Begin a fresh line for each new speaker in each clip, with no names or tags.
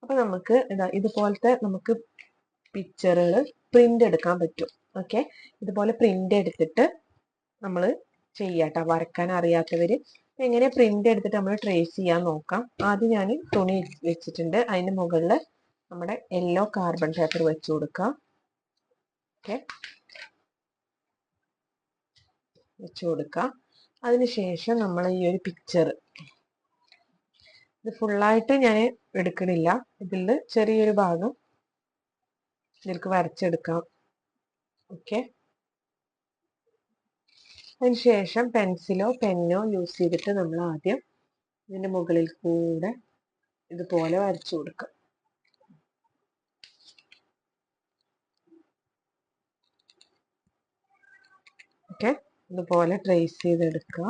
അപ്പൊ നമുക്ക് ഇതുപോലത്തെ നമുക്ക് പിക്ചറുകൾ പ്രിന്റ് എടുക്കാൻ പറ്റും. ഓക്കെ, ഇതുപോലെ പ്രിന്റ് എടുത്തിട്ട് നമ്മൾ ചെയ്യാട്ടോ. വരക്കാൻ അറിയാത്തവര് എങ്ങനെ പ്രിന്റ് എടുത്തിട്ട് നമ്മൾ ട്രേസ് ചെയ്യാൻ നോക്കാം. ആദ്യം ഞാൻ തുണി വെച്ചിട്ടുണ്ട്, അതിന് മുകളിൽ നമ്മുടെ യെല്ലോ കാർബൺ പേപ്പർ വെച്ച് കൊടുക്കാം. ഓക്കെ, വെച്ച് കൊടുക്കാം. അതിനുശേഷം നമ്മൾ ഈ ഒരു പിക്ചർ ഇത് ഫുള്ളായിട്ട് ഞാൻ എടുക്കണില്ല, ഇതിൽ ചെറിയൊരു ഭാഗം ഇതിലേക്ക് വരച്ചെടുക്കാം. ഓക്കെ, അതിനുശേഷം പെൻസിലോ പെന്നോ യൂസ് ചെയ്തിട്ട് നമ്മൾ ആദ്യം ഇതിന്റെ മുകളിൽ കൂടെ ഇതുപോലെ വരച്ചു കൊടുക്കാം. ഓക്കെ, ഇതുപോലെ ട്രേസ് ചെയ്തെടുക്കുക.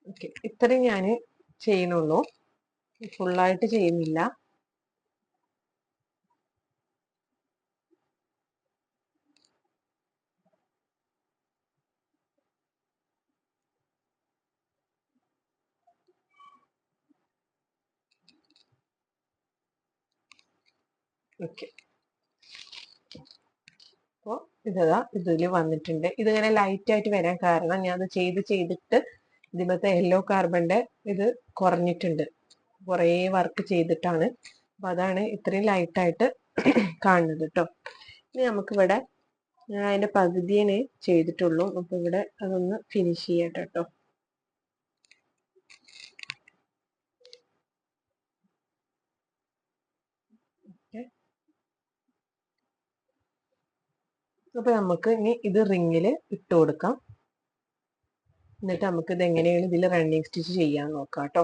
ഓക്കെ, ഇത്രയും ഞാൻ ചെയ്യുന്നുള്ളൂ, ഫുള്ളായിട്ട് ചെയ്യുന്നില്ല. ഓക്കെ, അപ്പോൾ ഇതിൽ വന്നിട്ടുണ്ട്. ഇതിങ്ങനെ ലൈറ്റ് ആയിട്ട് വരാൻ കാരണം ഞാൻ അത് ചെയ്തിട്ട് ഇതിമത്തെ യെല്ലോ കാർബണിന്റെ ഇത് കുറഞ്ഞിട്ടുണ്ട്, കുറേ വർക്ക് ചെയ്തിട്ടാണ്. അപ്പൊ അതാണ് ഇത്രയും ലൈറ്റായിട്ട് കാണുന്നത് കേട്ടോ. ഇനി നമുക്കിവിടെ ഞാൻ അതിന്റെ പകുതിയെ ചെയ്തിട്ടുള്ളൂ. അപ്പൊ ഇവിടെ അതൊന്ന് ഫിനിഷ് ചെയ്യട്ടെ കേട്ടോ. അപ്പൊ നമുക്ക് ഇനി ഇത് റിങ്ങിൽ ഇട്ട് കൊടുക്കാം. എന്നിട്ട് നമുക്ക് ഇത് എങ്ങനെയാണ് ഇതിൽ റണ്ണിങ് സ്റ്റിച്ച് ചെയ്യാൻ നോക്കാം കേട്ടോ.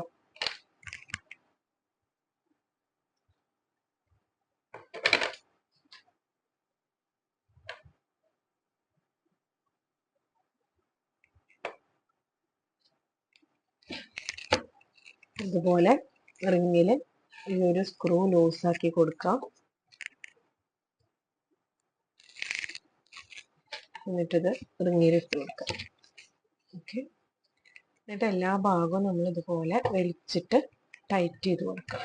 ഇതുപോലെ റിങ്ങിൽ ഈ ഒരു സ്ക്രൂ ലൂസ് ആക്കി കൊടുക്കാം. എന്നിട്ടിത് റിങ്ങിൽ ഇട്ട് കൊടുക്കാം. ഓക്കെ, എന്നിട്ട് എല്ലാ ഭാഗവും നമ്മൾ ഇതുപോലെ വലിച്ചിട്ട് ടൈറ്റ് ചെയ്ത് കൊടുക്കാം.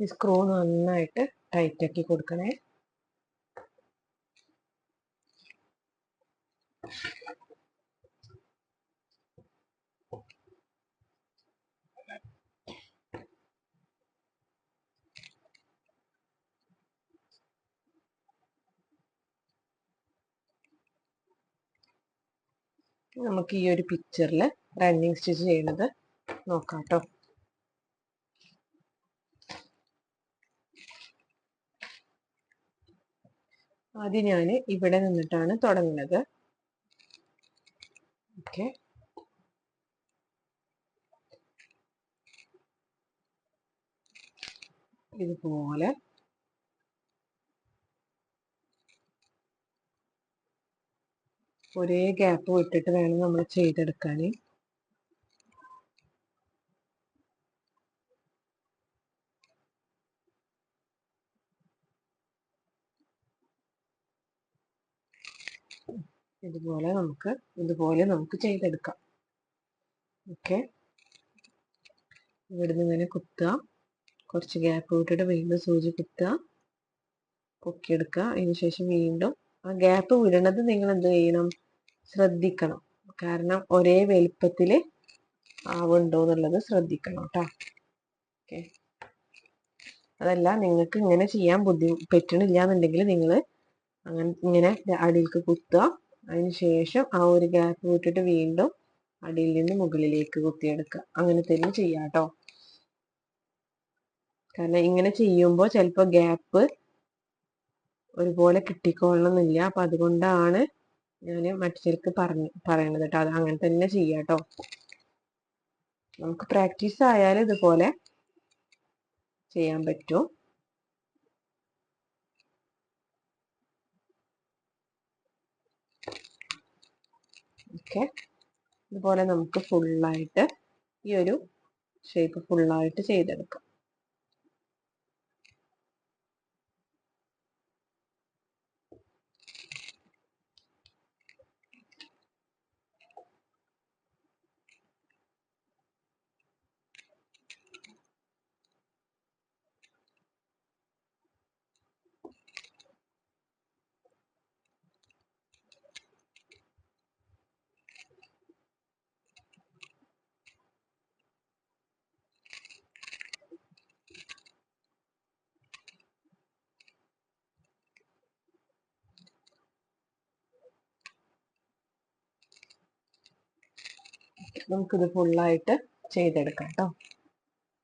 ഈ സ്ക്രൂ നന്നായിട്ട് ടൈറ്റ് ആക്കി കൊടുക്കണേ. നമുക്ക് ഈ ഒരു പിക്ചറിൽ റണ്ണിങ് സ്റ്റിച്ച് ചെയ്യുന്നത് നോക്കാം കേട്ടോ. ആദ്യം ഞാൻ ഇവിടെ നിന്നിട്ടാണ് തുടങ്ങുന്നത്. ഓക്കെ, ഇതുപോലെ ഒരേ ഗ്യാപ്പ് വിട്ടിട്ട് വേണം നമ്മൾ ചെയ്തെടുക്കാൻ. ഇതുപോലെ നമുക്ക് ചെയ്തെടുക്കാം. ഓക്കെ, ഇവിടുന്ന് ഇങ്ങനെ കുത്തുക, കുറച്ച് ഗ്യാപ്പ് വിട്ടിട്ട് വീണ്ടും സൂചി കുത്തുക, പൊക്കിയെടുക്കുക. അതിനുശേഷം വീണ്ടും ആ ഗ്യാപ്പ് വിടണത് നിങ്ങൾ എന്ത് ചെയ്യണം, ശ്രദ്ധിക്കണം. കാരണം ഒരേ വലിപ്പത്തില് ആവുണ്ടോ എന്നുള്ളത് ശ്രദ്ധിക്കണം കേട്ടോ. ഓക്കെ, അതല്ല നിങ്ങൾക്ക് ഇങ്ങനെ ചെയ്യാൻ പറ്റണില്ല എന്നുണ്ടെങ്കിൽ നിങ്ങൾ ഇങ്ങനെ അടിയിലേക്ക് കുത്തുക. അതിന് ശേഷം ആ ഒരു ഗ്യാപ്പ് വിട്ടിട്ട് വീണ്ടും അടിയിൽ നിന്ന് മുകളിലേക്ക് കുത്തിയെടുക്കുക. അങ്ങനെ തന്നെ ചെയ്യാം കേട്ടോ. കാരണം ഇങ്ങനെ ചെയ്യുമ്പോൾ ചിലപ്പോൾ ഗ്യാപ്പ് ഒരുപോലെ കിട്ടിക്കൊള്ളണമെന്നില്ല. അപ്പൊ അതുകൊണ്ടാണ് ഞാൻ മറ്റേക്ക് പറയണത് കേട്ടോ. അത് അങ്ങനെ തന്നെ ചെയ്യാം കേട്ടോ. നമുക്ക് പ്രാക്ടീസ് ആയാൽ ഇതുപോലെ ചെയ്യാൻ പറ്റും. ഓക്കെ, ഇതുപോലെ നമുക്ക് ഫുള്ളായിട്ട് ഈ ഒരു ഷേപ്പ് ഫുള്ളായിട്ട് ചെയ്തെടുക്കാം. നമുക്കിത് ഫുള്ളായിട്ട് ചെയ്തെടുക്കാം കേട്ടോ.